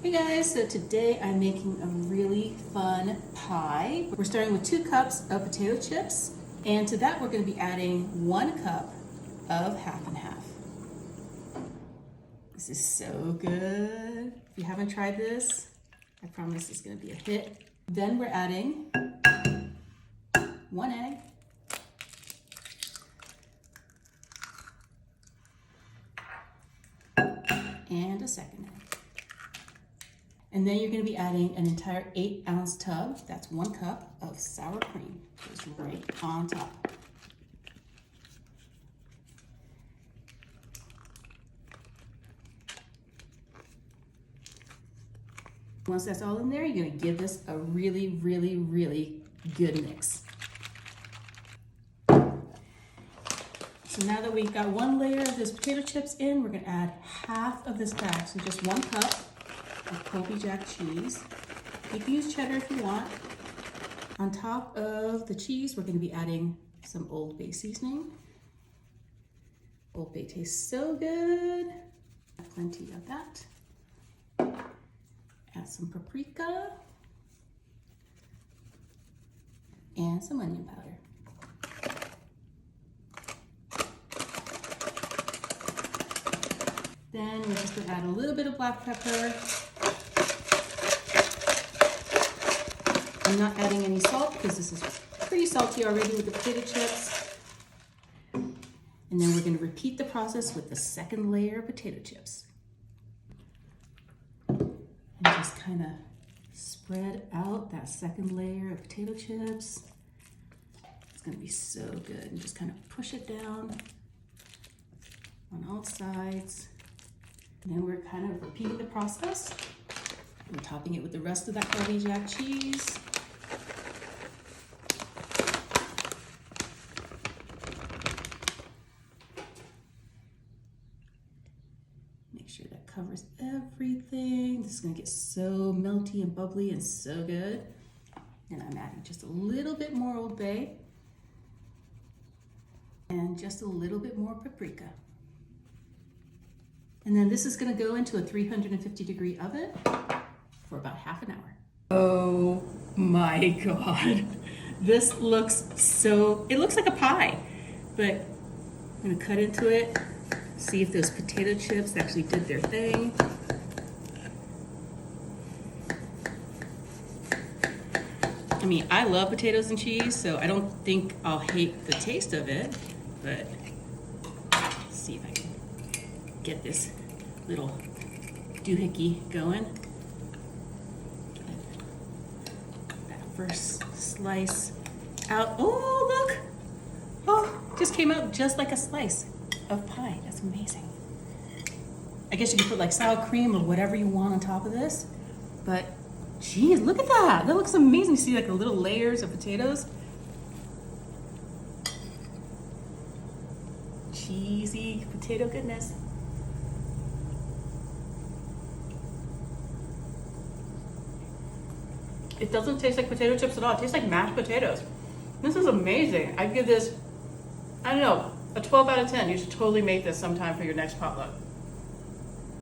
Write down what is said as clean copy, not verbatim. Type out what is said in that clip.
Hey guys, so today I'm making a really fun pie. We're starting with 2 cups of potato chips, and to that we're going to be adding 1 cup of half and half. This is so good. If you haven't tried this, I promise it's going to be a hit. Then we're adding 1 egg, and a second egg. And then you're going to be adding an entire 8-ounce tub, that's 1 cup of sour cream, goes right on top. Once that's all in there, you're going to give this a really good mix. So now that we've got 1 layer of those potato chips in, we're going to add half of this bag, so just 1 cup of Colby Jack cheese. You can use cheddar if you want. On top of the cheese, we're going to be adding some Old Bay seasoning. Old Bay tastes so good. Plenty of that. Add some paprika and some onion powder. Then we're just going to add a little bit of black pepper. I'm not adding any salt because this is pretty salty already with the potato chips. And then we're going to repeat the process with the 2nd layer of potato chips. And just kind of spread out that 2nd layer of potato chips. It's going to be so good. And just kind of push it down on all sides. And then we're kind of repeating the process. We're topping it with the rest of that Colby Jack cheese. Make sure that covers everything. This is gonna get so melty and bubbly and so good. And I'm adding just a little bit more Old Bay and just a little bit more paprika. And then this is gonna go into a 350-degree oven for about half an hour. Oh my God. This looks so, it looks like a pie, but I'm gonna cut into it, see if those potato chips actually did their thing. I mean, I love potatoes and cheese, so I don't think I'll hate the taste of it, but let's see if I can get this little doohickey going. Get that first slice out. Oh, look! Oh, just came out just like a slice of pie. That's amazing. I guess you could put like sour cream or whatever you want on top of this, but geez, look at that. That looks amazing. You see like the little layers of potatoes. Cheesy potato goodness. It doesn't taste like potato chips at all. It tastes like mashed potatoes. This is amazing. I'd give this, I don't know, a 12 out of 10. You should totally make this sometime for your next potluck.